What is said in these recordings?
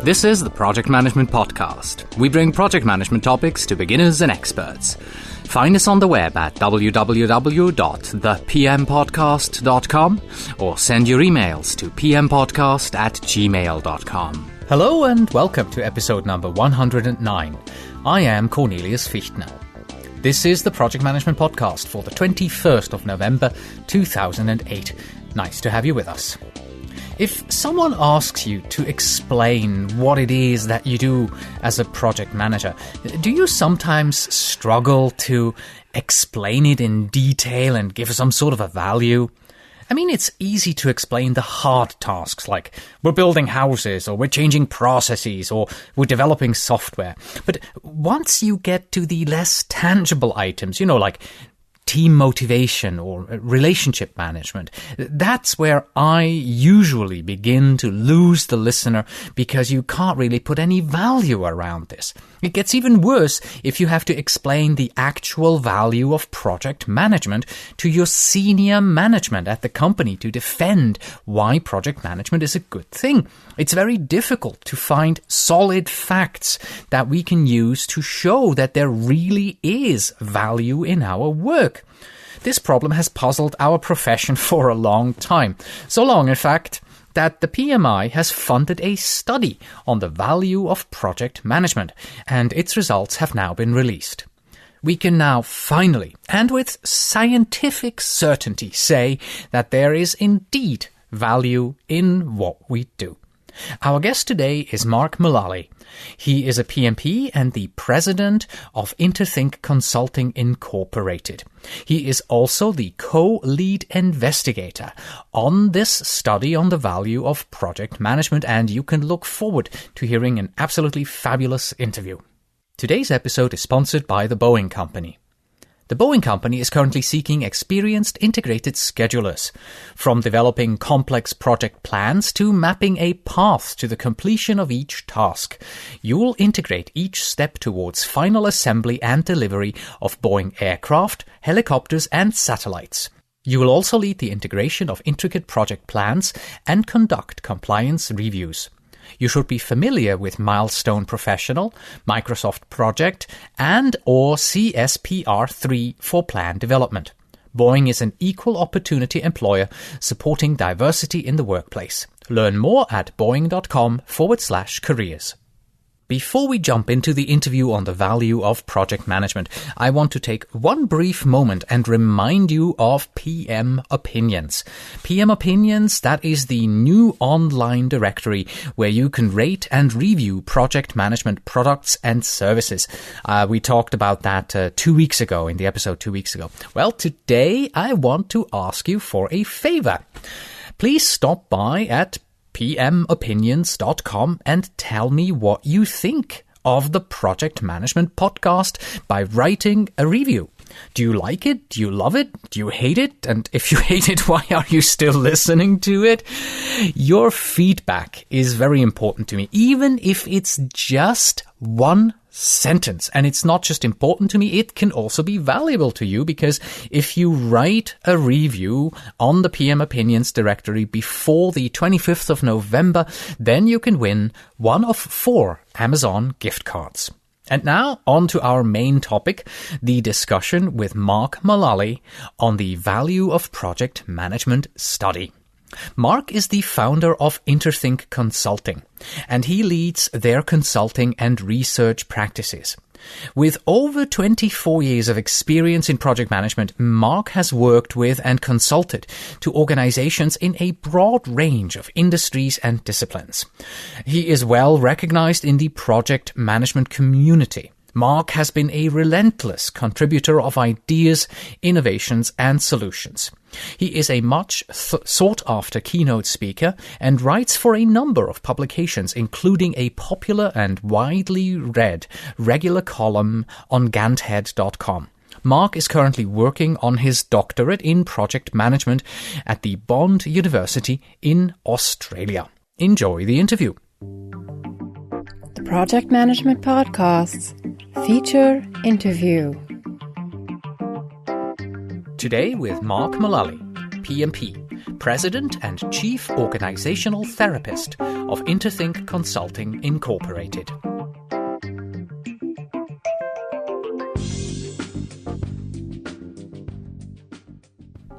This is the Project Management Podcast. We bring project management topics to beginners and experts. Find us on the web at www.thepmpodcast.com or send your emails to pmpodcast@gmail.com. Hello and welcome to episode number 109. I am Cornelius Fichtner. This is the Project Management Podcast for the 21st of November 2008. Nice to have you with us. If someone asks you to explain what it is that you do as a project manager, do you sometimes struggle to explain it in detail and give some sort of a value? I mean, it's easy to explain the hard tasks like we're building houses or we're changing processes or we're developing software. But once you get to the less tangible items, like team motivation or relationship management, that's where I usually begin to lose the listener because you can't really put any value around this. It gets even worse if you have to explain the actual value of project management to your senior management at the company to defend why project management is a good thing. It's very difficult to find solid facts that we can use to show that there really is value in our work. This problem has puzzled our profession for a long time. So long, in fact, that the PMI has funded a study on the value of project management, and its results have now been released. We can now finally, and with scientific certainty, say that there is indeed value in what we do. Our guest today is Mark Mullaly. He is a PMP and the president of Interthink Consulting Incorporated. He is also the co-lead investigator on this study on the value of project management, and you can look forward to hearing an absolutely fabulous interview. Today's episode is sponsored by the Boeing Company. The Boeing Company is currently seeking experienced integrated schedulers, from developing complex project plans to mapping a path to the completion of each task. You will integrate each step towards final assembly and delivery of Boeing aircraft, helicopters and satellites. You will also lead the integration of intricate project plans and conduct compliance reviews. You should be familiar with Milestone Professional, Microsoft Project, and or CSPR3 for plan development. Boeing is an equal opportunity employer supporting diversity in the workplace. Learn more at boeing.com/careers. Before we jump into the interview on the value of project management, I want to take one brief moment and remind you of PM Opinions. PM Opinions, that is the new online directory where you can rate and review project management products and services. We talked about that 2 weeks ago, in the episode 2 weeks ago. Well, today I want to ask you for a favor. Please stop by at pmopinions.com and tell me what you think of the Project Management Podcast by writing a review. Do you like it? Do you love it? Do you hate it? And if you hate it, why are you still listening to it? Your feedback is very important to me, even if it's just one sentence. And it's not just important to me, it can also be valuable to you, because if you write a review on the PM Opinions directory before the 25th of November, then you can win one of 4 Amazon gift cards. And now on to our main topic, the discussion with Mark Mullaly on the value of project management study. Mark is the founder of Interthink Consulting, and he leads their consulting and research practices. With over 24 years of experience in project management, Mark has worked with and consulted to organizations in a broad range of industries and disciplines. He is well recognized in the project management community. Mark has been a relentless contributor of ideas, innovations, and solutions. He is a much sought-after keynote speaker and writes for a number of publications, including a popular and widely read regular column on Ganthead.com. Mark is currently working on his doctorate in project management at the Bond University in Australia. Enjoy the interview. The Project Management Podcasts feature interview. Today with Mark Mullaly, PMP, President and Chief Organizational Therapist of Interthink Consulting Incorporated.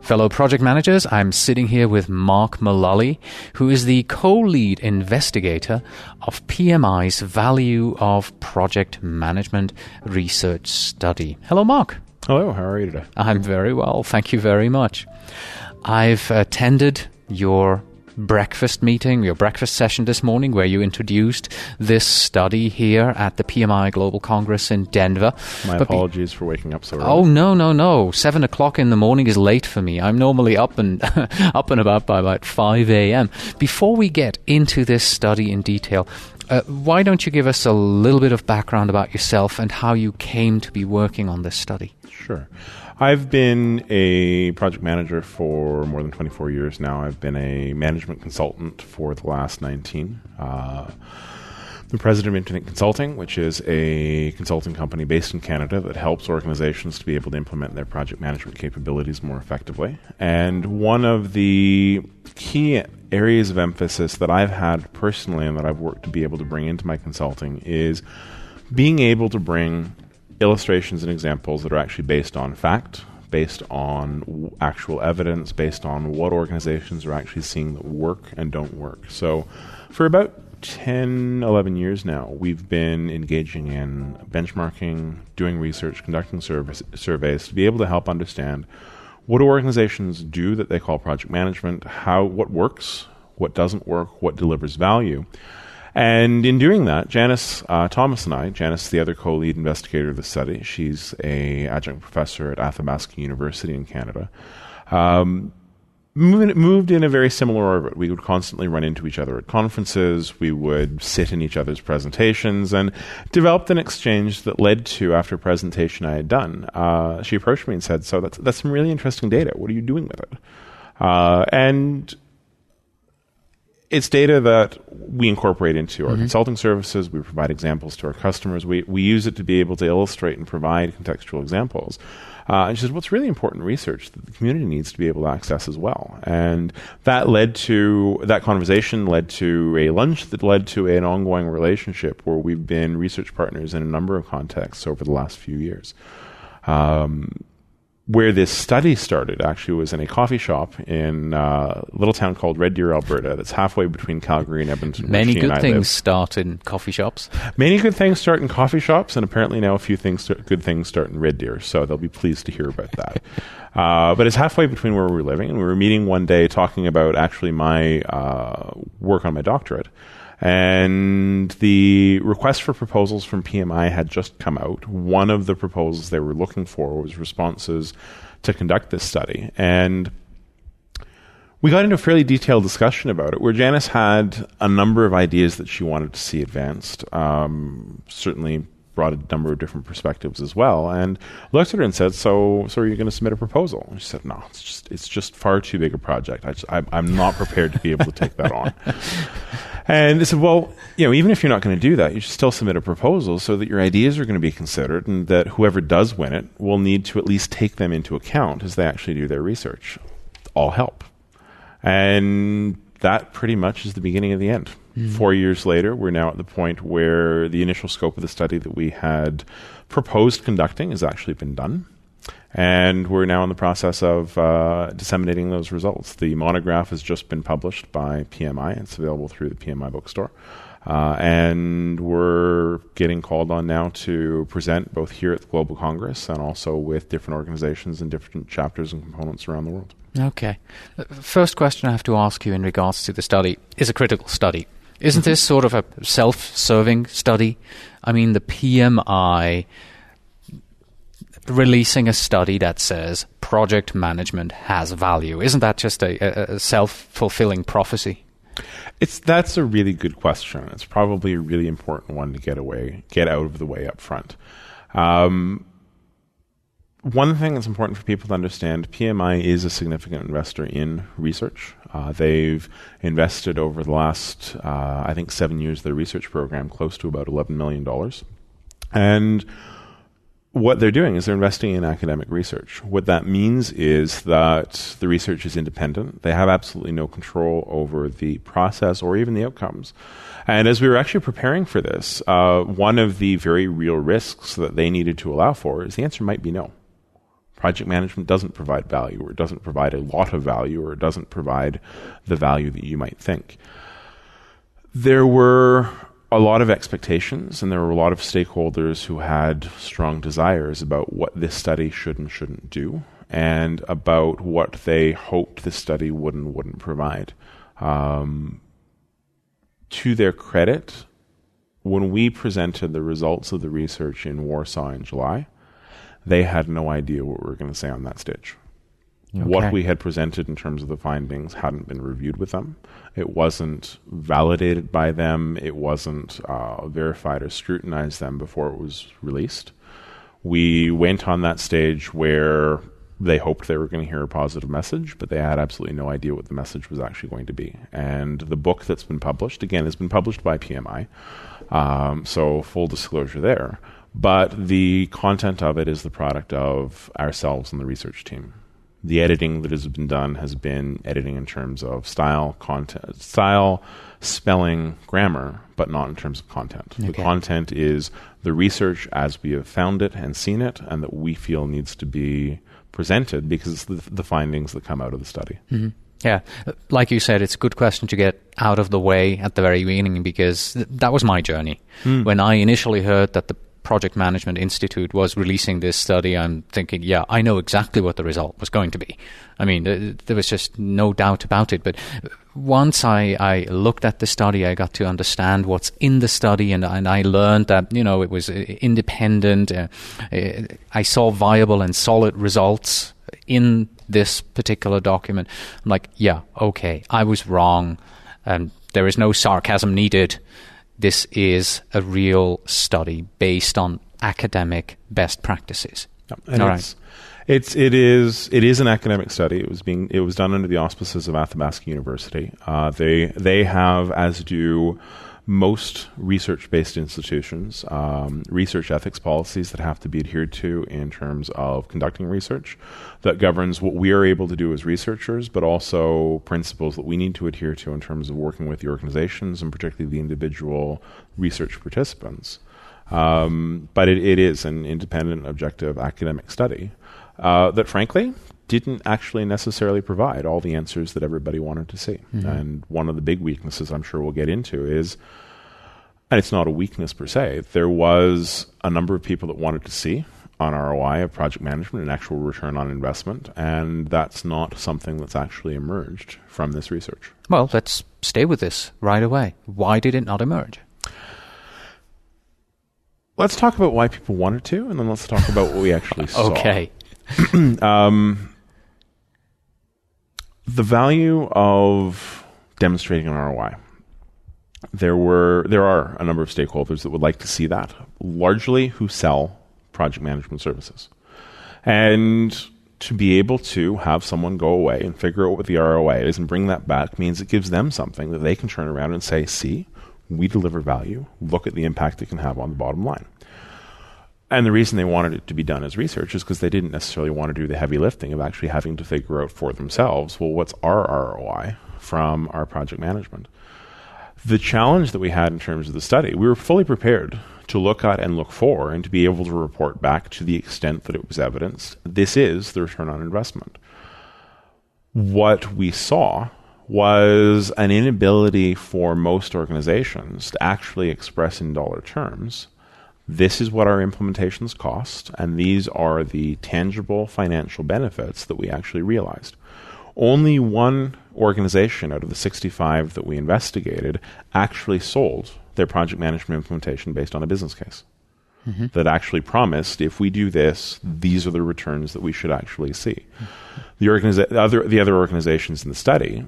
Fellow project managers, I'm sitting here with Mark Mullaly, who is the co-lead investigator of PMI's Value of Project Management Research Study. Hello, Mark. Hello, how are you today? I'm very well, thank you very much. I've attended your breakfast session this morning where you introduced this study here at the PMI Global Congress in Denver. My apologies for waking up so early. Oh, no. 7 o'clock in the morning is late for me. I'm normally up and about by about 5 a.m. Before we get into this study in detail, why don't you give us a little bit of background about yourself and how you came to be working on this study? Sure. I've been a project manager for more than 24 years now. I've been a management consultant for the last 19. The president of Interthink Consulting, which is a consulting company based in Canada that helps organizations to be able to implement their project management capabilities more effectively. And one of the key areas of emphasis that I've had personally and that I've worked to be able to bring into my consulting is being able to bring illustrations and examples that are actually based on fact, based on actual evidence, based on what organizations are actually seeing that work and don't work. So for about 10, 11 years now, we've been engaging in benchmarking, doing research, conducting surveys to be able to help understand what do organizations do that they call project management, what works, what doesn't work, what delivers value. And in doing that, Janice Thomas and I, Janice, the other co-lead investigator of the study, she's an adjunct professor at Athabasca University in Canada, moved in a very similar orbit. We would constantly run into each other at conferences, we would sit in each other's presentations, and developed an exchange that led to, after a presentation I had done, she approached me and said, so that's some really interesting data. What are you doing with it? And it's data that we incorporate into our consulting services. We provide examples to our customers. We use it to be able to illustrate and provide contextual examples. And she says, what's really important research that the community needs to be able to access as well. And that conversation led to a lunch that led to an ongoing relationship where we've been research partners in a number of contexts over the last few years. Where this study started actually was in a coffee shop in a little town called Red Deer, Alberta, that's halfway between Calgary and Edmonton. Many good things start in coffee shops. Many good things start in coffee shops, and apparently now a few good things start in Red Deer, so they'll be pleased to hear about that. But it's halfway between where we were living, and we were meeting one day talking about actually my work on my doctorate. And the request for proposals from PMI had just come out. One of the proposals they were looking for was responses to conduct this study. And we got into a fairly detailed discussion about it, where Janice had a number of ideas that she wanted to see advanced, certainly brought a number of different perspectives as well, and looked at her and said, so are you going to submit a proposal? And she said, no, it's just far too big a project. I'm not prepared to be able to take that on. And they said, well, even if you're not going to do that, you should still submit a proposal so that your ideas are going to be considered and that whoever does win it will need to at least take them into account as they actually do their research. All help. And that pretty much is the beginning of the end. 4 years later, we're now at the point where the initial scope of the study that we had proposed conducting has actually been done. And we're now in the process of disseminating those results. The monograph has just been published by PMI. It's available through the PMI bookstore. And we're getting called on now to present both here at the Global Congress and also with different organizations and different chapters and components around the world. Okay. First question I have to ask you in regards to the study is a critical study. Isn't this sort of a self-serving study? I mean, the PMI releasing a study that says project management has value. Isn't that just a self-fulfilling prophecy? That's a really good question. It's probably a really important one to get out of the way up front. One thing that's important for people to understand, PMI is a significant investor in research. They've invested over the last, 7 years of their research program close to about $11 million. And what they're doing is they're investing in academic research. What that means is that the research is independent. They have absolutely no control over the process or even the outcomes. And as we were actually preparing for this, one of the very real risks that they needed to allow for is the answer might be no. Project management doesn't provide value, or it doesn't provide a lot of value, or it doesn't provide the value that you might think. There were a lot of expectations, and there were a lot of stakeholders who had strong desires about what this study should and shouldn't do, and about what they hoped this study would and wouldn't provide. To their credit, when we presented the results of the research in Warsaw in July, they had no idea what we were going to say on that stage. Okay. What we had presented in terms of the findings hadn't been reviewed with them. It wasn't validated by them. It wasn't verified or scrutinized them before it was released. We went on that stage where they hoped they were going to hear a positive message, but they had absolutely no idea what the message was actually going to be. And the book that's been published, again, has been published by PMI, so full disclosure there. But the content of it is the product of ourselves and the research team. The editing that has been done has been editing in terms of style, content, style, spelling, grammar, but not in terms of content. Okay. The content is the research as we have found it and seen it, and that we feel needs to be presented because it's the findings that come out of the study. Mm-hmm. Yeah, like you said, it's a good question to get out of the way at the very beginning, because that was my journey. When I initially heard that the Project Management Institute was releasing this study, I'm thinking, yeah, I know exactly what the result was going to be. I mean, there was just no doubt about it. But once I looked at the study, I got to understand what's in the study, and I learned that, it was independent. I saw viable and solid results in this particular document. I'm like, yeah, okay, I was wrong. There is no sarcasm needed. This is a real study based on academic best practices. And it is an academic study. It was done under the auspices of Athabasca University. They have, as do most research-based institutions, research ethics policies that have to be adhered to in terms of conducting research that governs what we are able to do as researchers, but also principles that we need to adhere to in terms of working with the organizations and particularly the individual research participants. But it is an independent, objective academic study that, frankly, didn't actually necessarily provide all the answers that everybody wanted to see. Mm-hmm. And one of the big weaknesses I'm sure we'll get into is, and it's not a weakness per se, there was a number of people that wanted to see on ROI of project management and actual return on investment, and that's not something that's actually emerged from this research. Well, let's stay with this right away. Why did it not emerge? Let's talk about why people wanted to, and then let's talk about what we actually saw. Okay. The value of demonstrating an ROI. There are a number of stakeholders that would like to see that, largely who sell project management services. And to be able to have someone go away and figure out what the ROI is and bring that back means it gives them something that they can turn around and say, see, we deliver value. Look at the impact it can have on the bottom line. And the reason they wanted it to be done as research is because they didn't necessarily want to do the heavy lifting of actually having to figure out for themselves, well, what's our ROI from our project management? The challenge that we had in terms of the study, we were fully prepared to look at and look for and to be able to report back to the extent that it was evidenced. This is the return on investment. What we saw was an inability for most organizations to actually express in dollar terms, this is what our implementations cost, and these are the tangible financial benefits that we actually realized. Only one organization out of the 65 that we investigated actually sold their project management implementation based on a business case that actually promised, if we do this, these are the returns that we should actually see. The other organizations in the study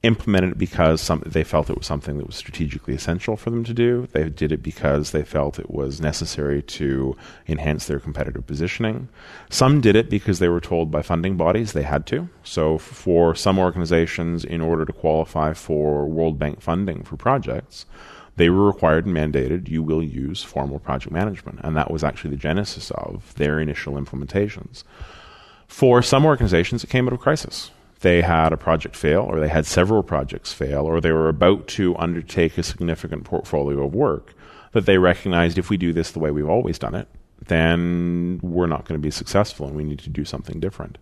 implemented it because they felt it was something that was strategically essential for them to do. They did it because they felt it was necessary to enhance their competitive positioning. Some did it because they were told by funding bodies they had to. So for some organizations, in order to qualify for World Bank funding for projects, they were required and mandated, you will use formal project management. And that was actually the genesis of their initial implementations. For some organizations, it came out of crisis. They had a project fail, or they had several projects fail, or they were about to undertake a significant portfolio of work that they recognized, if we do this the way we've always done it, then we're not going to be successful and we need to do something different.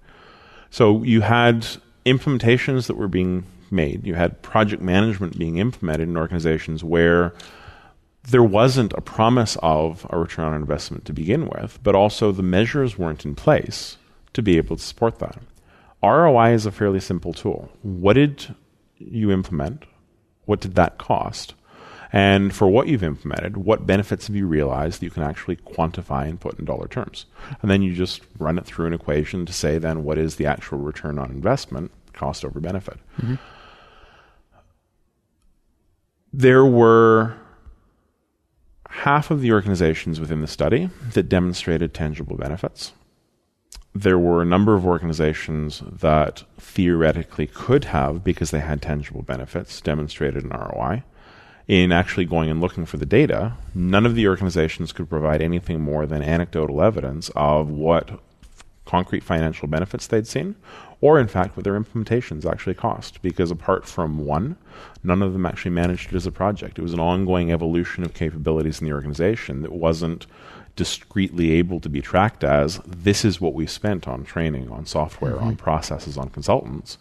So you had implementations that were being made. You had project management being implemented in organizations where there wasn't a promise of a return on investment to begin with, but also the measures weren't in place to be able to support that. ROI is a fairly simple tool. What did you implement? What did that cost? And for what you've implemented, what benefits have you realized that you can actually quantify and put in dollar terms? And then you just run it through an equation to say then what is the actual return on investment, cost over benefit. Mm-hmm. There were half of the organizations within the study that demonstrated tangible benefits. There were a number of organizations that theoretically could have, because they had tangible benefits, demonstrated an ROI. In actually going and looking for the data, none of the organizations could provide anything more than anecdotal evidence of what concrete financial benefits they'd seen, or in fact what their implementations actually cost, because apart from one, none of them actually managed it as a project. It was an ongoing evolution of capabilities in the organization that wasn't discreetly able to be tracked as, this is what we spent on training, on software, on processes, on consultants.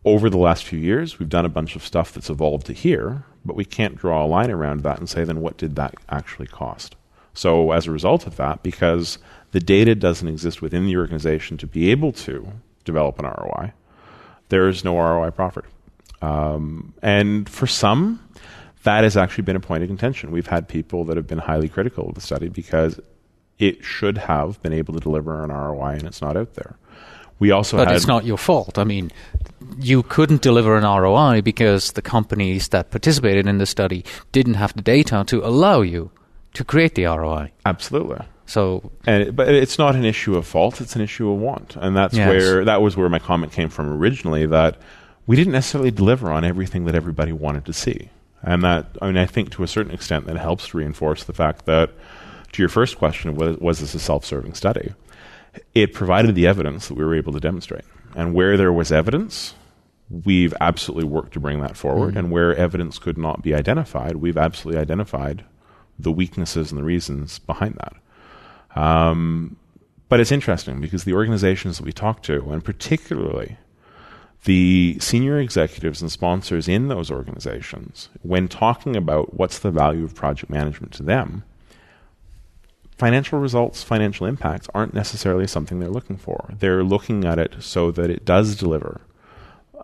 Over the last few years, we've done a bunch of stuff that's evolved to here, but we can't draw a line around that and say, then what did that actually cost? So as a result of that, because the data doesn't exist within the organization to be able to develop an ROI, there is no ROI profit. And for some, that has actually been a point of contention. We've had people that have been highly critical of the study because it should have been able to deliver an ROI and it's not out there. But it's not your fault. I mean, you couldn't deliver an ROI because the companies that participated in the study didn't have the data to allow you to create the ROI. Absolutely. But it's not an issue of fault; it's an issue of want, and that was where my comment came from originally. That we didn't necessarily deliver on everything that everybody wanted to see, and I think to a certain extent that helps to reinforce the fact that, to your first question, was this a self-serving study? It provided the evidence that we were able to demonstrate. And where there was evidence, we've absolutely worked to bring that forward. And where evidence could not be identified, we've absolutely identified the weaknesses and the reasons behind that. But it's interesting because the organizations that we talk to, and particularly the senior executives and sponsors in those organizations, when talking about what's the value of project management to them, financial results, financial impacts aren't necessarily something they're looking for. They're looking at it so that it does deliver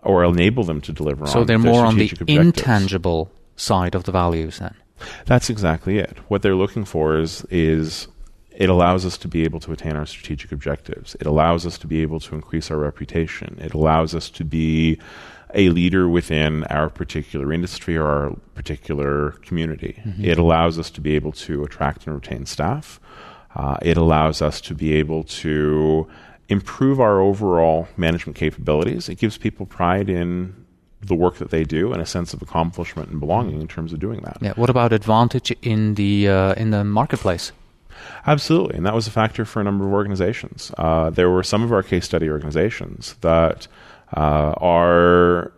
or enable them to deliver on their strategic objectives. So they're more on the intangible side of the values then? That's exactly it. What they're looking for is it allows us to be able to attain our strategic objectives. It allows us to be able to increase our reputation. It allows us to be a leader within our particular industry or our particular community. It allows us to be able to attract and retain staff. It allows us to be able to improve our overall management capabilities. It gives people pride in the work that they do and a sense of accomplishment and belonging in terms of doing that. Yeah. What about advantage in the marketplace? Absolutely, and that was a factor for a number of organizations. There were some of our case study organizations that are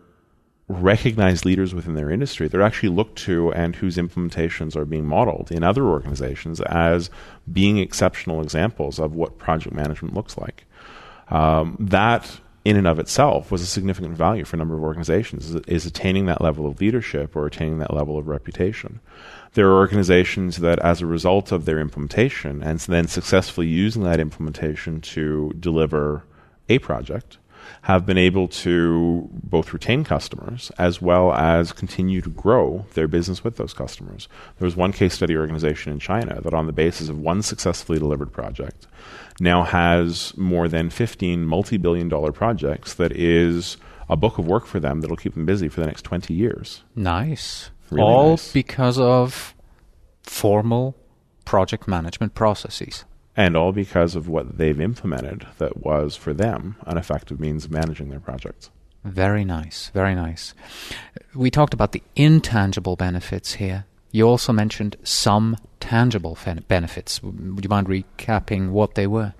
recognized leaders within their industry. They're actually looked to and whose implementations are being modeled in other organizations as being exceptional examples of what project management looks like. That in and of itself was a significant value for a number of organizations, is attaining that level of leadership or attaining that level of reputation. There are organizations that, as a result of their implementation and then successfully using that implementation to deliver a project, have been able to both retain customers as well as continue to grow their business with those customers. There was one case study organization in China that, on the basis of one successfully delivered project, now has more than 15 multi-billion-dollar projects that is a book of work for them that will keep them busy for the next 20 years. Nice. Really all nice. Because of formal project management processes. And all because of what they've implemented that was, for them, an effective means of managing their projects. Very nice, very nice. We talked about the intangible benefits here. You also mentioned some tangible benefits. Would you mind recapping what they were?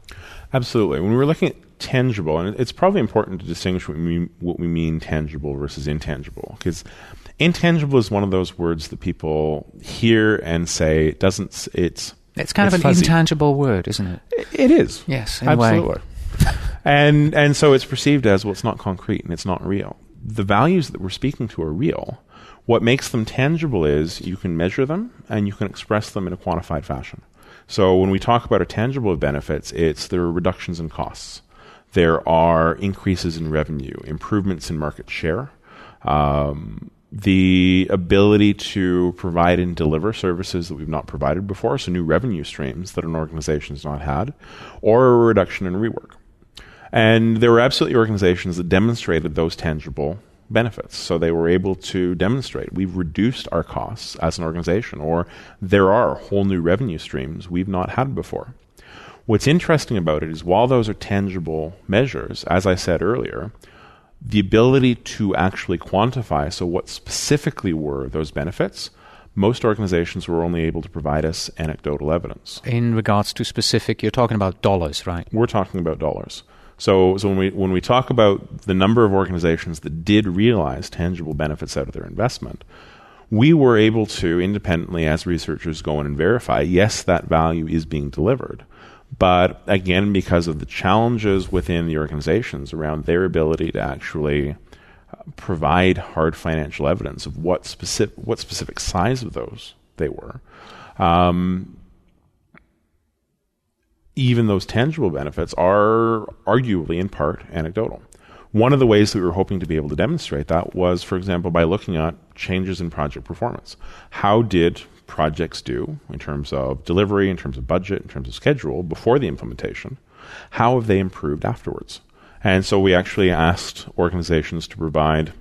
Absolutely. When we're looking at tangible, and it's probably important to distinguish what we mean tangible versus intangible, because intangible is one of those words that people hear and say it's kind of an fuzzy. Intangible word, isn't it? It is. Yes, in absolutely. And so it's perceived as, well, it's not concrete and it's not real. The values that we're speaking to are real. What makes them tangible is you can measure them and you can express them in a quantified fashion. So when we talk about our tangible benefits, there are reductions in costs. There are increases in revenue, improvements in market share, the ability to provide and deliver services that we've not provided before, so new revenue streams that an organization has not had, or a reduction in rework. And there were absolutely organizations that demonstrated those tangible benefits. So they were able to demonstrate we've reduced our costs as an organization, or there are whole new revenue streams we've not had before. What's interesting about it is while those are tangible measures, as I said earlier, the ability to actually quantify, so what specifically were those benefits, most organizations were only able to provide us anecdotal evidence. In regards to specific, you're talking about dollars, right? We're talking about dollars. So when we talk about the number of organizations that did realize tangible benefits out of their investment, we were able to independently, as researchers, go in and verify, yes, that value is being delivered. But again, because of the challenges within the organizations around their ability to actually provide hard financial evidence of what specific size of those they were, even those tangible benefits are arguably in part anecdotal. One of the ways that we were hoping to be able to demonstrate that was, for example, by looking at changes in project performance. How did projects do in terms of delivery, in terms of budget, in terms of schedule before the implementation? How have they improved afterwards? And so we actually asked organizations to provide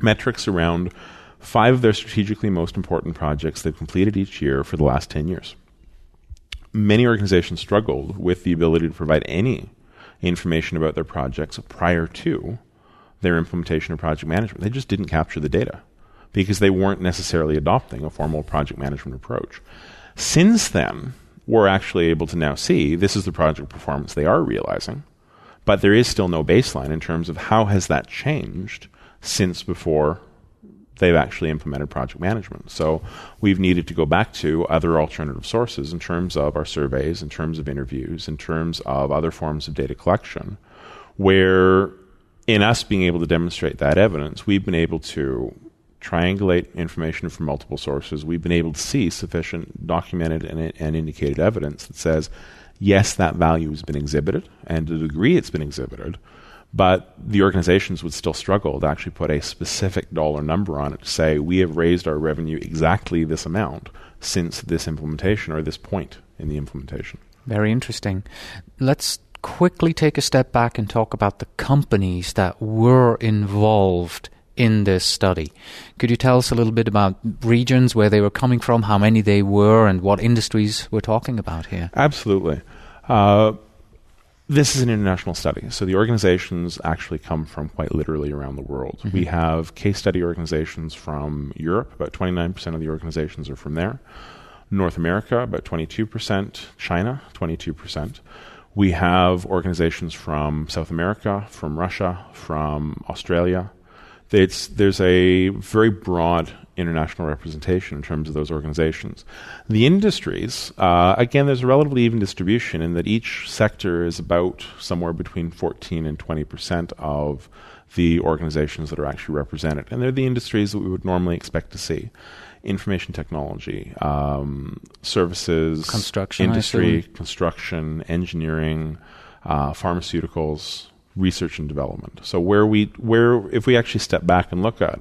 metrics around 5 of their strategically most important projects they've completed each year for the last 10 years. Many organizations struggled with the ability to provide any information about their projects prior to their implementation of project management. They just didn't capture the data because they weren't necessarily adopting a formal project management approach. Since then, we're actually able to now see this is the project performance they are realizing, but there is still no baseline in terms of how has that changed since before they've actually implemented project management. So we've needed to go back to other alternative sources in terms of our surveys, in terms of interviews, in terms of other forms of data collection, where in us being able to demonstrate that evidence, we've been able to triangulate information from multiple sources. We've been able to see sufficient documented and indicated evidence that says, yes, that value has been exhibited, and to the degree it's been exhibited, but the organizations would still struggle to actually put a specific dollar number on it to say, we have raised our revenue exactly this amount since this implementation or this point in the implementation. Very interesting. Let's quickly take a step back and talk about the companies that were involved in this study. Could you tell us a little bit about regions where they were coming from, how many they were, and what industries we're talking about here? Absolutely. This is an international study, so the organizations actually come from quite literally around the world. Mm-hmm. We have case study organizations from Europe, about 29% of the organizations are from there. North America, about 22%. China, 22%. We have organizations from South America, from Russia, from Australia. There's a very broad international representation in terms of those organizations. The industries, again, there's a relatively even distribution in that each sector is about somewhere between 14 and 20% of the organizations that are actually represented. And they're the industries that we would normally expect to see. Information technology, services, construction, industry, construction, engineering, pharmaceuticals, research and development. So if we actually step back and look at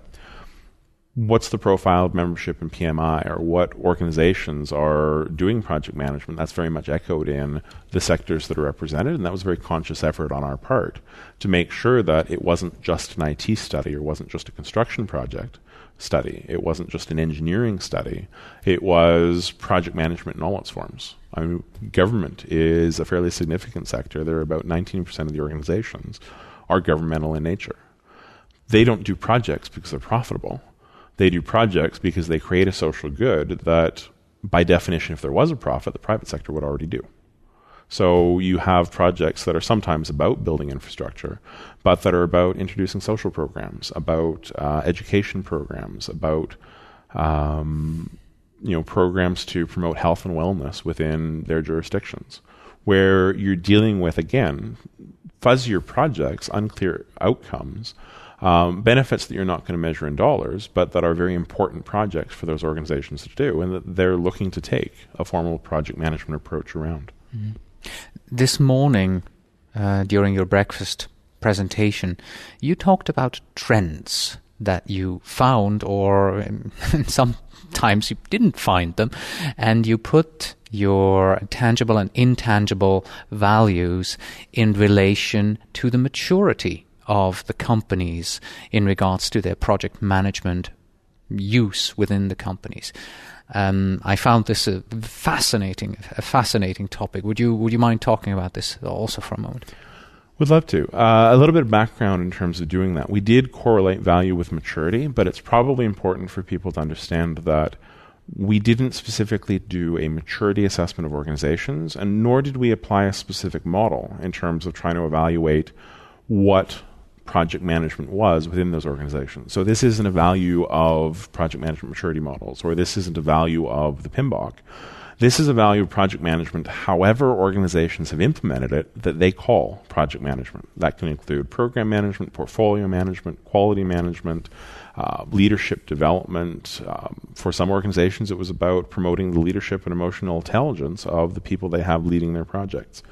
what's the profile of membership in PMI, or what organizations are doing project management, that's very much echoed in the sectors that are represented, and that was a very conscious effort on our part to make sure that it wasn't just an IT study or wasn't just a construction project study. It wasn't just an engineering study. It was project management in all its forms. I mean, government is a fairly significant sector. There are about 19% of the organizations are governmental in nature. They don't do projects because they're profitable. They do projects because they create a social good that, by definition, if there was a profit, the private sector would already do. So you have projects that are sometimes about building infrastructure, but that are about introducing social programs, about education programs, about programs to promote health and wellness within their jurisdictions, where you're dealing with, again, fuzzier projects, unclear outcomes, benefits that you're not going to measure in dollars, but that are very important projects for those organizations to do, and that they're looking to take a formal project management approach around. Mm-hmm. This morning, during your breakfast presentation, you talked about trends that you found, or sometimes you didn't find them, and you put your tangible and intangible values in relation to the maturity of the companies in regards to their project management use within the companies. I found this a fascinating topic. Would you mind talking about this also for a moment? Would love to. A little bit of background in terms of doing that. We did correlate value with maturity, but it's probably important for people to understand that we didn't specifically do a maturity assessment of organizations, and nor did we apply a specific model in terms of trying to evaluate what project management was within those organizations. So this isn't a value of project management maturity models, or this isn't a value of the PMBOK. This is a value of project management, however organizations have implemented it, that they call project management. That can include program management, portfolio management, quality management, leadership development. For some organizations, it was about promoting the leadership and emotional intelligence of the people they have leading their projects.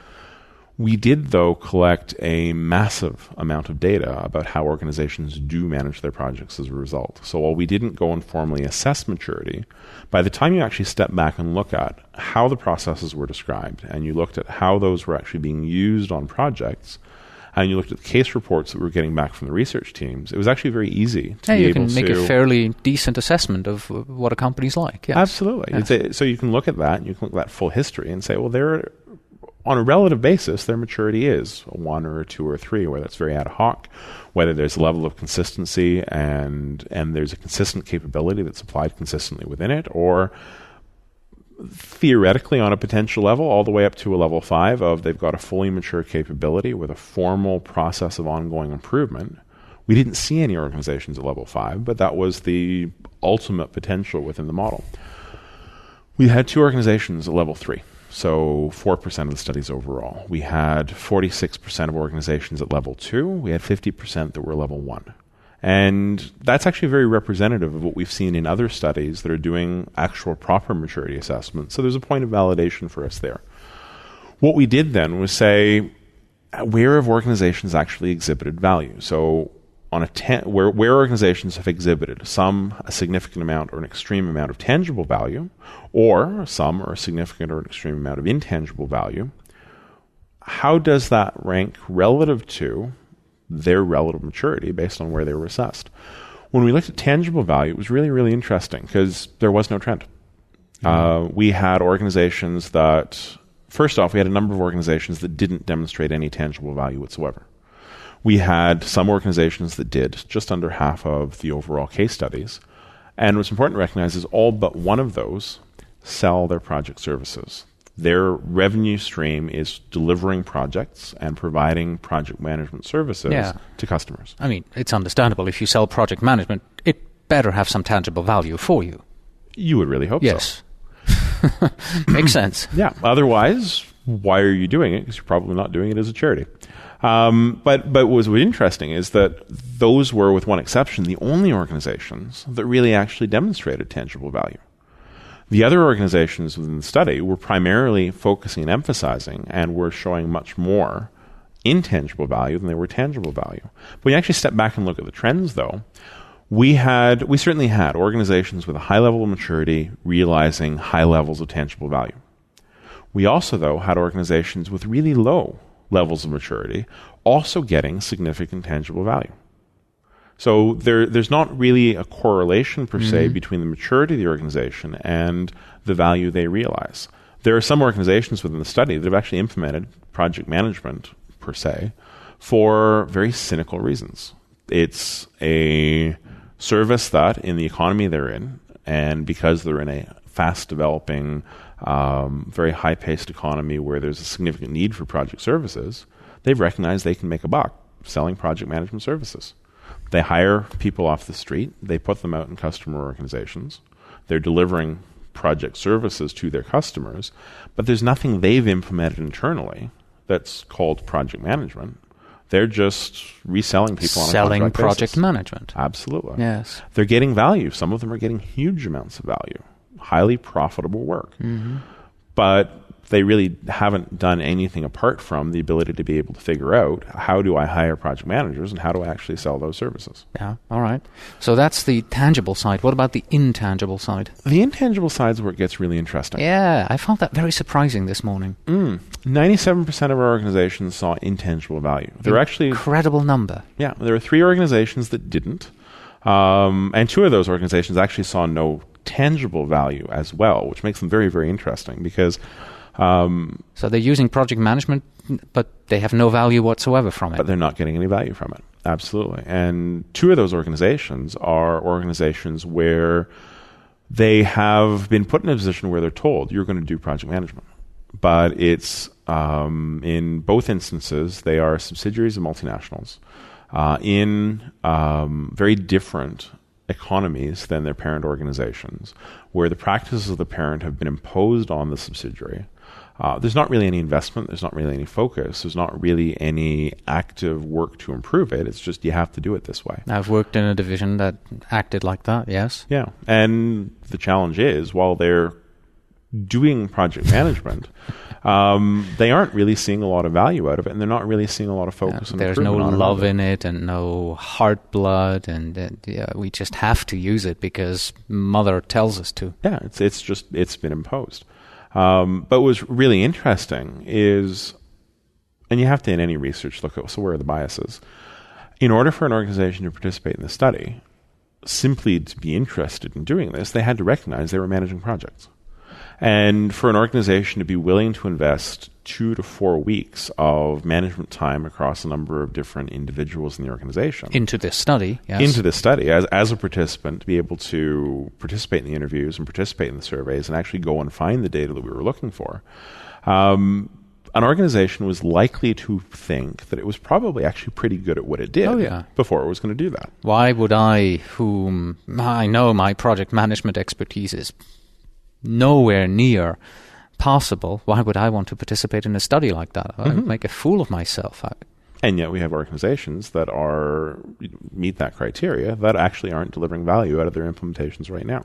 We did, though, collect a massive amount of data about how organizations do manage their projects as a result. So while we didn't go and formally assess maturity, by the time you actually step back and look at how the processes were described, and you looked at how those were actually being used on projects, and you looked at the case reports that we were getting back from the research teams, it was actually very easy to be able to... You can make a fairly decent assessment of what a company's like. Yes. Absolutely. Yes. So you can look at that, and you can look at that full history and say, well, on a relative basis, their maturity is a 1 or a 2 or a 3, where that's very ad hoc, whether there's a level of consistency and there's a consistent capability that's applied consistently within it, or theoretically on a potential level all the way up to a level 5 of they've got a fully mature capability with a formal process of ongoing improvement. We didn't see any organizations at level 5, but that was the ultimate potential within the model. We had 2 organizations at level 3. So 4% of the studies overall. We had 46% of organizations at level 2. We had 50% that were level 1. And that's actually very representative of what we've seen in other studies that are doing actual proper maturity assessments. So there's a point of validation for us there. What we did then was say, where have organizations actually exhibited value? So on where organizations have exhibited a significant amount or an extreme amount of tangible value, or some or a significant or an extreme amount of intangible value, how does that rank relative to their relative maturity based on where they were assessed? When we looked at tangible value, it was really, really interesting because there was no trend. We had organizations that, first off, we had a number of organizations that didn't demonstrate any tangible value whatsoever. We had some organizations that did, just under half of the overall case studies. And what's important to recognize is all but one of those sell their project services. Their revenue stream is delivering projects and providing project management services to customers. I mean, it's understandable. If you sell project management, it better have some tangible value for you. You would really hope so. Yes. Makes sense. Yeah. Otherwise, why are you doing it? Because you're probably not doing it as a charity. But what was interesting is that those were, with one exception, the only organizations that really actually demonstrated tangible value. The other organizations within the study were primarily focusing and emphasizing and were showing much more intangible value than they were tangible value. But when you actually step back and look at the trends, though, we certainly had organizations with a high level of maturity realizing high levels of tangible value. We also, though, had organizations with really low levels of maturity also getting significant tangible value. So there's not really a correlation per se between the maturity of the organization and the value they realize. There are some organizations within the study that have actually implemented project management per se for very cynical reasons. It's a service that in the economy they're in, and because they're in a fast-developing, very high-paced economy where there's a significant need for project services, they've recognized they can make a buck selling project management services. They hire people off the street. They put them out in customer organizations. They're delivering project services to their customers, but there's nothing they've implemented internally that's called project management. They're just reselling people on a contract project basis. Management. Absolutely. Yes. They're getting value. Some of them are getting huge amounts of value, highly profitable work. Mm-hmm. But they really haven't done anything apart from the ability to be able to figure out how do I hire project managers and how do I actually sell those services. Yeah, all right. So that's the tangible side. What about the intangible side? The intangible side is where it gets really interesting. Yeah, I found that very surprising this morning. 97% of our organizations saw intangible value. There were actually incredible number. Yeah, there were 3 organizations that didn't. And 2 of those organizations actually saw no tangible value as well, which makes them very, very interesting because so they're using project management, but they have no value whatsoever from it. But they're not getting any value from it. Absolutely. And 2 of those organizations are organizations where they have been put in a position where they're told you're going to do project management. But it's in both instances, they are subsidiaries of multinationals in very different economies than their parent organizations, where the practices of the parent have been imposed on the subsidiary. There's not really any investment. There's not really any focus. There's not really any active work to improve it. It's just you have to do it this way. I've worked in a division that acted like that, yes. Yeah. And the challenge is, while they're doing project management, they aren't really seeing a lot of value out of it, and they're not really seeing a lot of focus on there's no improvement love in it and no heart blood, and we just have to use it because mother tells us to. Yeah, it's been imposed. But what's really interesting is, and you have to in any research look at, so where are the biases? In order for an organization to participate in the study, simply to be interested in doing this, they had to recognize they were managing projects. And for an organization to be willing to invest 2 to 4 weeks of management time across a number of different individuals in the organization. Into this study, yes. Into this study, as a participant, to be able to participate in the interviews and participate in the surveys and actually go and find the data that we were looking for. An organization was likely to think that it was probably actually pretty good at what it did before it was going to do that. Why would I, whom I know my project management expertise is nowhere near possible, why would I want to participate in a study like that? I'd make a fool of myself. And yet we have organizations that meet that criteria that actually aren't delivering value out of their implementations right now,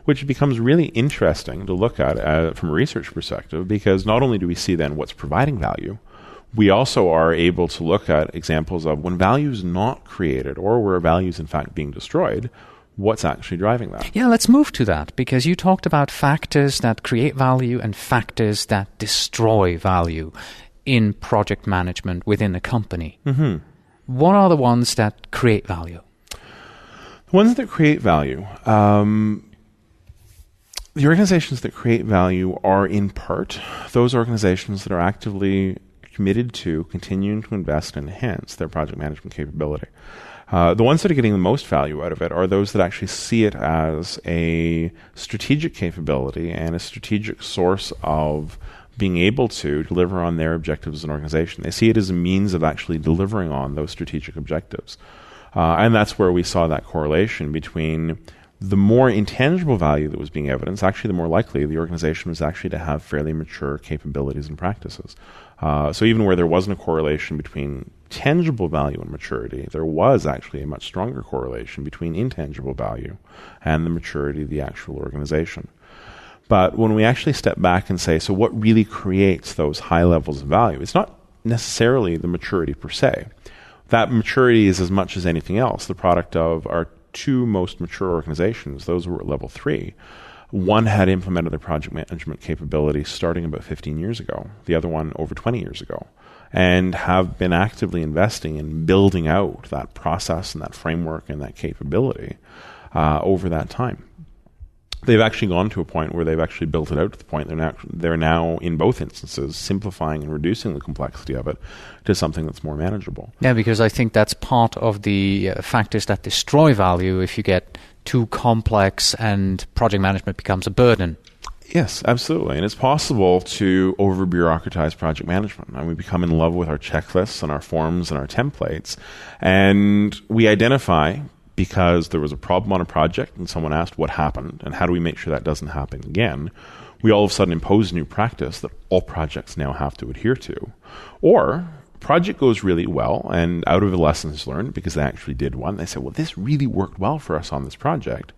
which becomes really interesting to look at from a research perspective, because not only do we see then what's providing value, we also are able to look at examples of when value is not created or where value is in fact being destroyed, what's actually driving that. Yeah, let's move to that, because you talked about factors that create value and factors that destroy value in project management within a company. What are the ones that create value? The ones that create value, the organizations that create value are in part those organizations that are actively committed to continuing to invest and enhance their project management capability. The ones that are getting the most value out of it are those that actually see it as a strategic capability and a strategic source of being able to deliver on their objectives as an organization. They see it as a means of actually delivering on those strategic objectives. And that's where we saw that correlation between the more intangible value that was being evidenced, actually the more likely the organization was actually to have fairly mature capabilities and practices. So even where there wasn't a correlation between tangible value and maturity, there was actually a much stronger correlation between intangible value and the maturity of the actual organization. But when we actually step back and say, so what really creates those high levels of value? It's not necessarily the maturity per se. That maturity is, as much as anything else, the product of our 2 most mature organizations. Those were at level 3. One had implemented their project management capability starting about 15 years ago. The other one over 20 years ago. And have been actively investing in building out that process and that framework and that capability over that time. they've actually gone to a point where they've actually built it out to the point they're now in both instances simplifying and reducing the complexity of it to something that's more manageable. Yeah, because I think that's part of the factors that destroy value if you get too complex and project management becomes a burden. Yes, absolutely. And it's possible to over-bureaucratize project management. And we become in love with our checklists and our forms and our templates. And we identify because there was a problem on a project and someone asked what happened and how do we make sure that doesn't happen again. We all of a sudden impose a new practice that all projects now have to adhere to. Or project goes really well, and out of the lessons learned, because they actually did one, they said, well, this really worked well for us on this project.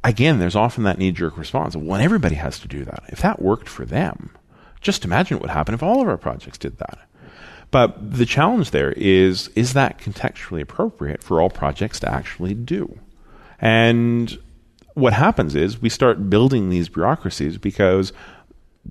Again, there's often that knee-jerk response of, well, everybody has to do that. If that worked for them, just imagine what would happen if all of our projects did that. But the challenge there is that contextually appropriate for all projects to actually do? And what happens is we start building these bureaucracies because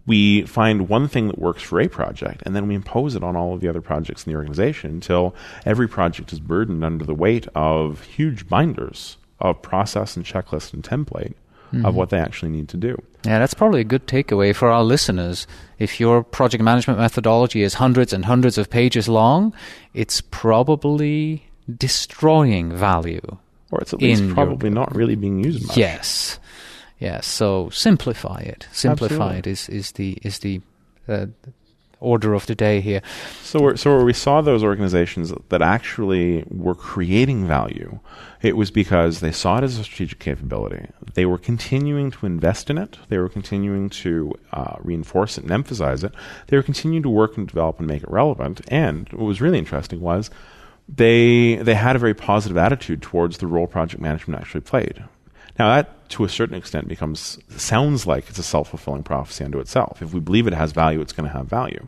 we find one thing that works for a project, and then we impose it on all of the other projects in the organization until every project is burdened under the weight of huge binders of process and checklist and template of what they actually need to do. Yeah, that's probably a good takeaway for our listeners. If your project management methodology is hundreds and hundreds of pages long, it's probably destroying value. Or it's at least probably not really being used much. Yes. Yes, so simplify it. Simplify Absolutely. it is the order of the day here. So where we saw those organizations that actually were creating value, it was because they saw it as a strategic capability. They were continuing to invest in it. They were continuing to reinforce it and emphasize it. They were continuing to work and develop and make it relevant. And what was really interesting was they had a very positive attitude towards the role project management actually played. Now that, to a certain extent, sounds like it's a self-fulfilling prophecy unto itself. If we believe it has value, it's going to have value.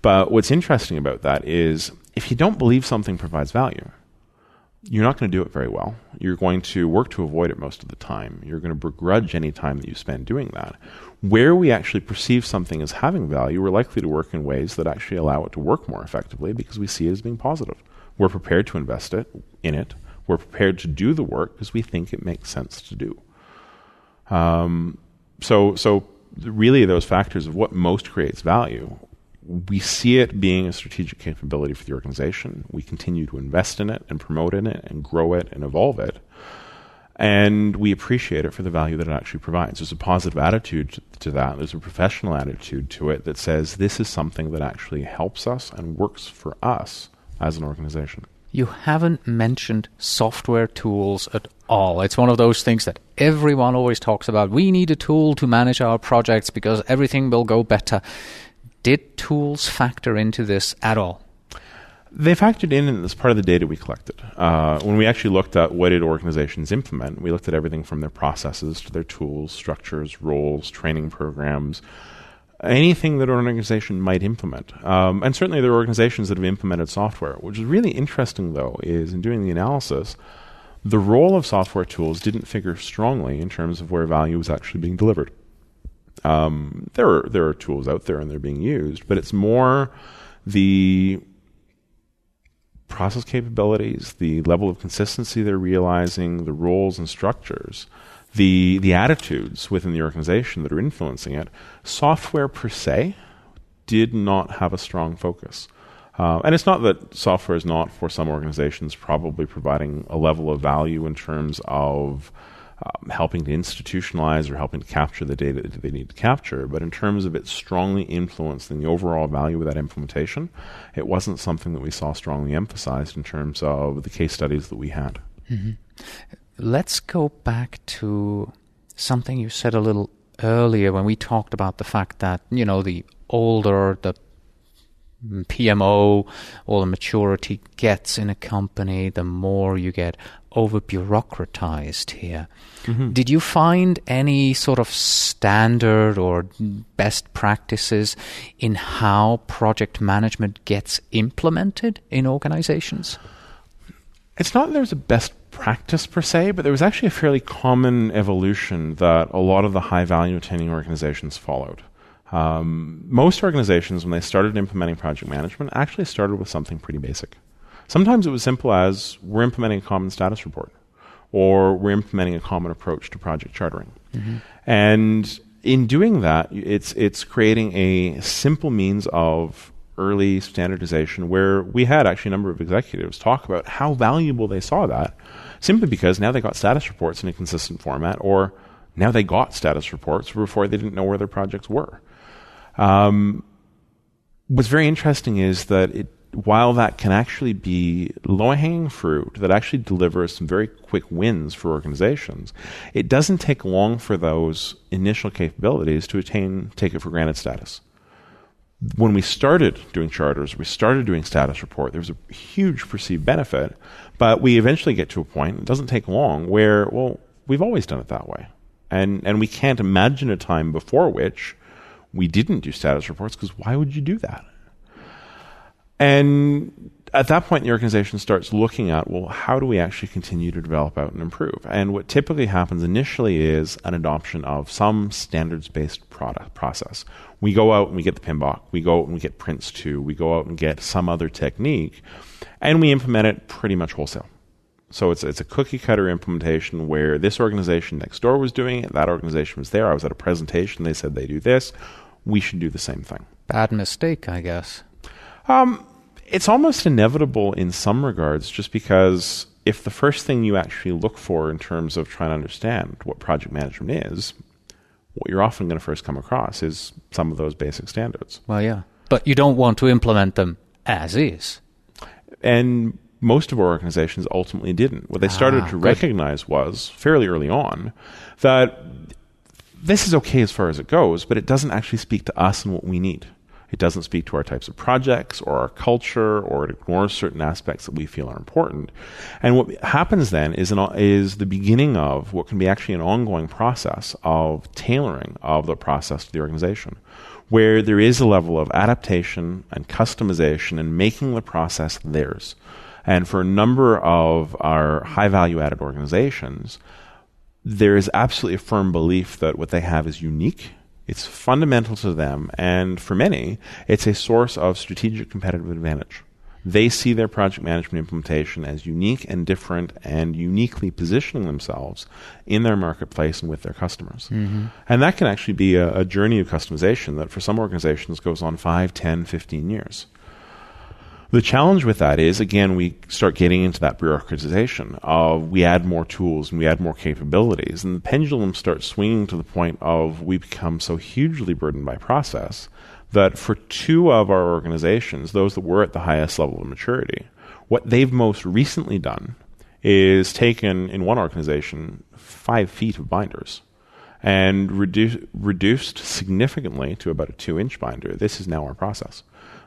But what's interesting about that is if you don't believe something provides value, you're not going to do it very well. You're going to work to avoid it most of the time. You're going to begrudge any time that you spend doing that. Where we actually perceive something as having value, we're likely to work in ways that actually allow it to work more effectively because we see it as being positive. We're prepared to invest in it. We're prepared to do the work because we think it makes sense to do. So really those factors of what most creates value, we see it being a strategic capability for the organization. We continue to invest in it and promote in it and grow it and evolve it. And we appreciate it for the value that it actually provides. There's a positive attitude to that. There's a professional attitude to it that says this is something that actually helps us and works for us as an organization. You haven't mentioned software tools at all. It's one of those things that everyone always talks about. We need a tool to manage our projects because everything will go better. Did tools factor into this at all? They factored in as part of the data we collected. When we actually looked at what did organizations implement, we looked at everything from their processes to their tools, structures, roles, training programs, anything that an organization might implement. And certainly there are organizations that have implemented software. Which is really interesting, though, is in doing the analysis, the role of software tools didn't figure strongly in terms of where value was actually being delivered. There are tools out there and they're being used, but it's more the process capabilities, the level of consistency they're realizing, the roles and structures, the attitudes within the organization that are influencing it. Software per se did not have a strong focus. And it's not that software is not, for some organizations, probably providing a level of value in terms of helping to institutionalize or helping to capture the data that they need to capture. But in terms of it strongly influencing the overall value of that implementation, it wasn't something that we saw strongly emphasized in terms of the case studies that we had. Mm-hmm. Let's go back to something you said a little earlier when we talked about the fact that, the older the PMO or the maturity gets in a company, the more you get over-bureaucratized here. Mm-hmm. Did you find any sort of standard or best practices in how project management gets implemented in organizations? It's not that there's a best practice per se, but there was actually a fairly common evolution that a lot of the high-value attending organizations followed. Most organizations, when they started implementing project management, actually started with something pretty basic. Sometimes it was simple as, we're implementing a common status report. or we're implementing a common approach to project chartering. And in doing that, it's creating a simple means of early standardization where we had actually a number of executives talk about how valuable they saw that, simply because now they got status reports in a consistent format, or now they got status reports before they didn't know where their projects were. What's very interesting is that while that can actually be low-hanging fruit that actually delivers some very quick wins for organizations, it doesn't take long for those initial capabilities to attain take-it-for-granted status. When we started doing charters, we started doing status report, there was a huge perceived benefit, but we eventually get to a point, it doesn't take long, where, well, we've always done it that way. And we can't imagine a time before which we didn't do status reports, because why would you do that? And at that point, the organization starts looking at, well, how do we actually continue to develop out and improve? And what typically happens initially is an adoption of some standards-based process. We go out and we get the PMBOK, we go out and we get Prince2, we go out and get some other technique, and we implement it pretty much wholesale. So it's a cookie-cutter implementation where this organization next door was doing it, that organization was there, I was at a presentation, they said they do this, we should do the same thing. Bad mistake, I guess. It's almost inevitable in some regards, just because if the first thing you actually look for in terms of trying to understand what project management is, what you're often going to first come across is some of those basic standards. Well, yeah. But you don't want to implement them as is. And most of our organizations ultimately didn't. What they started to recognize was, fairly early on, that this is okay as far as it goes, but it doesn't actually speak to us and what we need. It doesn't speak to our types of projects or our culture, or it ignores certain aspects that we feel are important. And what happens then is the beginning of what can be actually an ongoing process of tailoring of the process to the organization, where there is a level of adaptation and customization and making the process theirs. And for a number of our high-value added organizations, there is absolutely a firm belief that what they have is unique. It's fundamental to them, and for many, it's a source of strategic competitive advantage. They see their project management implementation as unique and different and uniquely positioning themselves in their marketplace and with their customers. And that can actually be a journey of customization that for some organizations goes on 5, 10, 15 years. The challenge with that is, again, we start getting into that bureaucratization of we add more tools and we add more capabilities, and the pendulum starts swinging to the point of we become so hugely burdened by process that for two of our organizations, those that were at the highest level of maturity, what they've most recently done is taken, in one organization, 5 feet of binders and reduced significantly to about a 2-inch binder. This is now our process.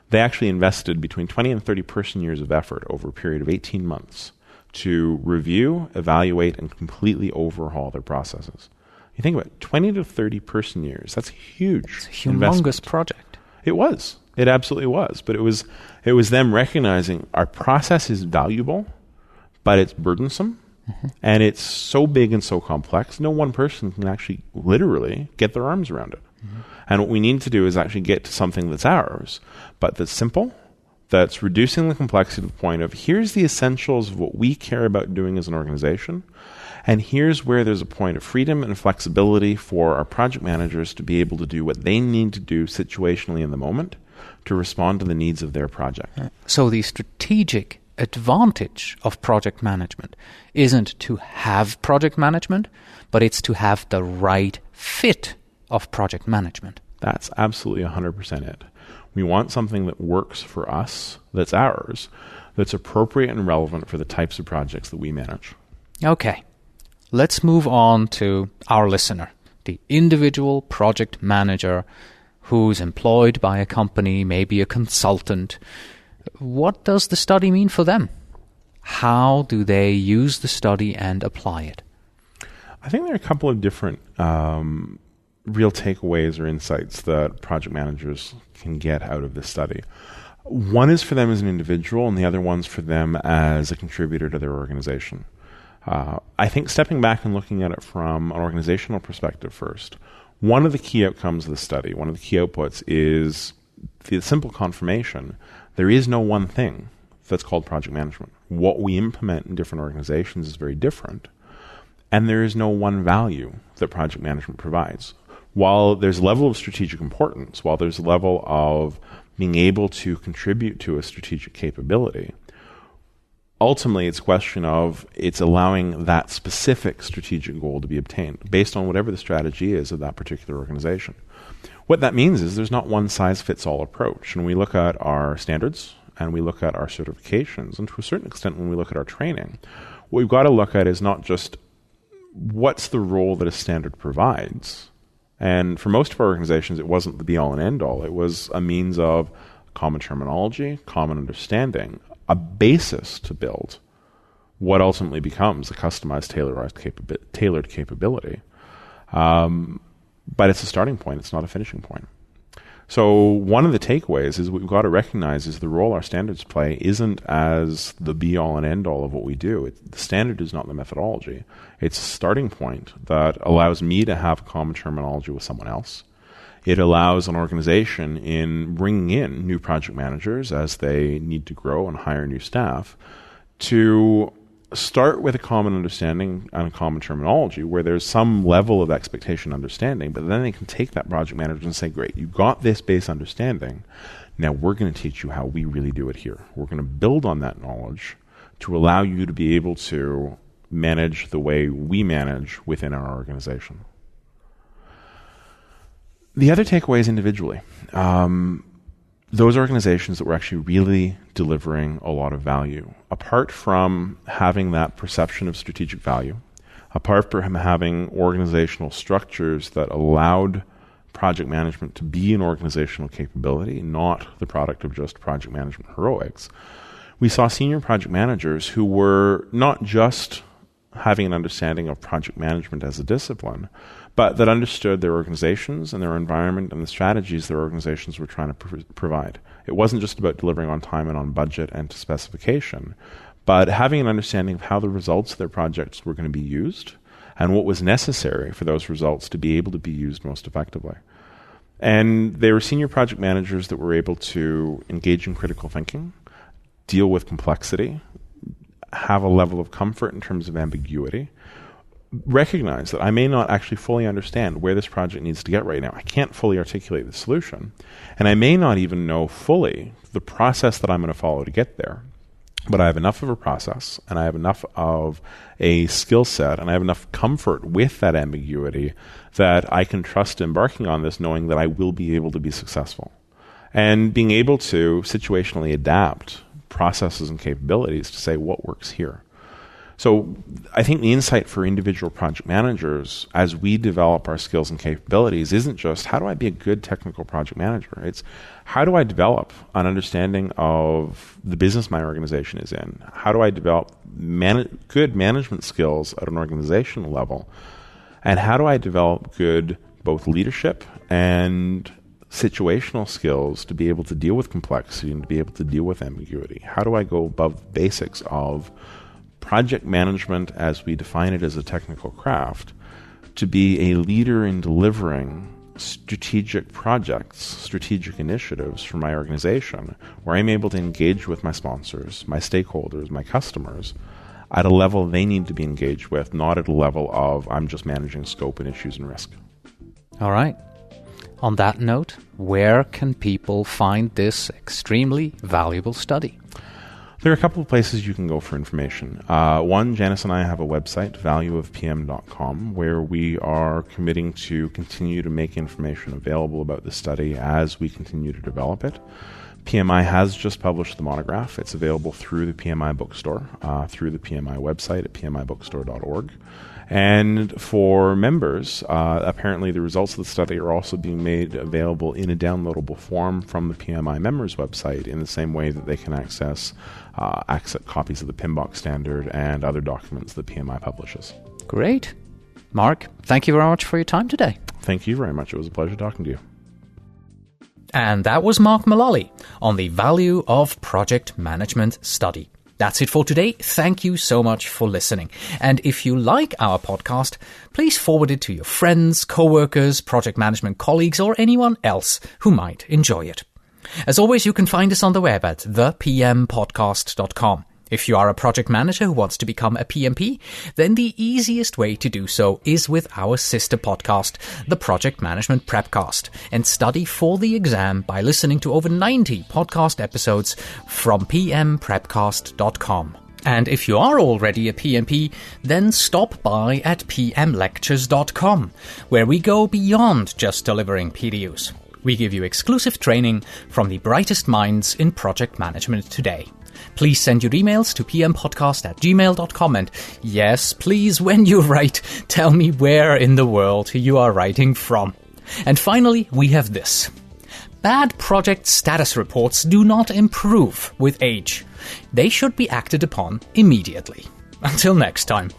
They actually invested between 20 and 30 person-years of effort over a period of 18 months to review, evaluate, and completely overhaul their processes. You think about it, 20 to 30 person-years. That's huge. It's a humongous project. It was. It absolutely was. But it was them recognizing our process is valuable, but it's burdensome, and it's so big and so complex, no one person can actually literally get their arms around it. And what we need to do is actually get to something that's ours, but that's simple, that's reducing the complexity to the point of here's the essentials of what we care about doing as an organization, and here's where there's a point of freedom and flexibility for our project managers to be able to do what they need to do situationally in the moment to respond to the needs of their project. So the strategic advantage of project management isn't to have project management, but it's to have the right fit of project management. That's absolutely 100% it. We want something that works for us, that's ours, that's appropriate and relevant for the types of projects that we manage. Okay, let's move on to our listener, the individual project manager who's employed by a company, maybe a consultant. What does the study mean for them? How do they use the study and apply it? I think there are a couple of different real takeaways or insights that project managers can get out of this study. One is for them as an individual, and the other one's for them as a contributor to their organization. I think stepping back and looking at it from an organizational perspective first, one of the key outcomes of the study, one of the key outputs is the simple confirmation there is no one thing that's called project management. What we implement in different organizations is very different, and there is no one value that project management provides. While there's a level of strategic importance, while there's a level of being able to contribute to a strategic capability, ultimately it's a question of it's allowing that specific strategic goal to be obtained based on whatever the strategy is of that particular organization. What that means is there's not one size fits all approach. And we look at our standards and we look at our certifications, and to a certain extent when we look at our training, what we've got to look at is not just what's the role that a standard provides. And for most of our organizations, it wasn't the be-all and end-all. It was a means of common terminology, common understanding, a basis to build what ultimately becomes a customized, tailored capability. But it's a starting point. It's not a finishing point. So one of the takeaways is what we've got to recognize is the role our standards play isn't as the be-all and end-all of what we do. The standard is not the methodology. It's a starting point that allows me to have a common terminology with someone else. It allows an organization in bringing in new project managers as they need to grow and hire new staff to start with a common understanding and a common terminology where there's some level of expectation understanding, but then they can take that project manager and say, great, you got this base understanding. Now we're going to teach you how we really do it here. We're going to build on that knowledge to allow you to be able to manage the way we manage within our organization. The other takeaways individually. Those organizations that were actually really delivering a lot of value, apart from having that perception of strategic value, apart from having organizational structures that allowed project management to be an organizational capability, not the product of just project management heroics, we saw senior project managers who were not just having an understanding of project management as a discipline, but that understood their organizations and their environment and the strategies their organizations were trying to provide. It wasn't just about delivering on time and on budget and to specification, but having an understanding of how the results of their projects were going to be used and what was necessary for those results to be able to be used most effectively. And they were senior project managers that were able to engage in critical thinking, deal with complexity, have a level of comfort in terms of ambiguity, recognize that I may not actually fully understand where this project needs to get right now. I can't fully articulate the solution, and I may not even know fully the process that I'm going to follow to get there. But I have enough of a process, and I have enough of a skill set, and I have enough comfort with that ambiguity that I can trust embarking on this knowing that I will be able to be successful. And being able to situationally adapt processes and capabilities to say what works here. So I think the insight for individual project managers as we develop our skills and capabilities isn't just how do I be a good technical project manager? It's how do I develop an understanding of the business my organization is in? How do I develop good management skills at an organizational level? And how do I develop good both leadership and situational skills to be able to deal with complexity and to be able to deal with ambiguity? How do I go above the basics of project management as we define it as a technical craft to be a leader in delivering strategic projects, strategic initiatives for my organization where I'm able to engage with my sponsors, my stakeholders, my customers at a level they need to be engaged with, not at a level of I'm just managing scope and issues and risk. All right. On that note, where can people find this extremely valuable study? There are a couple of places you can go for information. One, Janice and I have a website, valueofpm.com, where we are committing to continue to make information available about the study as we continue to develop it. PMI has just published the monograph. It's available through the PMI bookstore, through the PMI website at pmibookstore.org. And for members, apparently the results of the study are also being made available in a downloadable form from the PMI members website in the same way that they can access copies of the PMBOK standard and other documents that PMI publishes. Great. Mark, thank you very much for your time today. Thank you very much. It was a pleasure talking to you. And that was Mark Mullaly on the value of project management study. That's it for today. Thank you so much for listening. And if you like our podcast, please forward it to your friends, co-workers, project management colleagues, or anyone else who might enjoy it. As always, you can find us on the web at thepmpodcast.com. If you are a project manager who wants to become a PMP, then the easiest way to do so is with our sister podcast, the Project Management Prepcast, and study for the exam by listening to over 90 podcast episodes from pmprepcast.com. And if you are already a PMP, then stop by at pmlectures.com, where we go beyond just delivering PDUs. We give you exclusive training from the brightest minds in project management today. Please send your emails to pmpodcast@gmail.com, and yes, please, when you write, tell me where in the world you are writing from. And finally, we have this. Bad project status reports do not improve with age. They should be acted upon immediately. Until next time.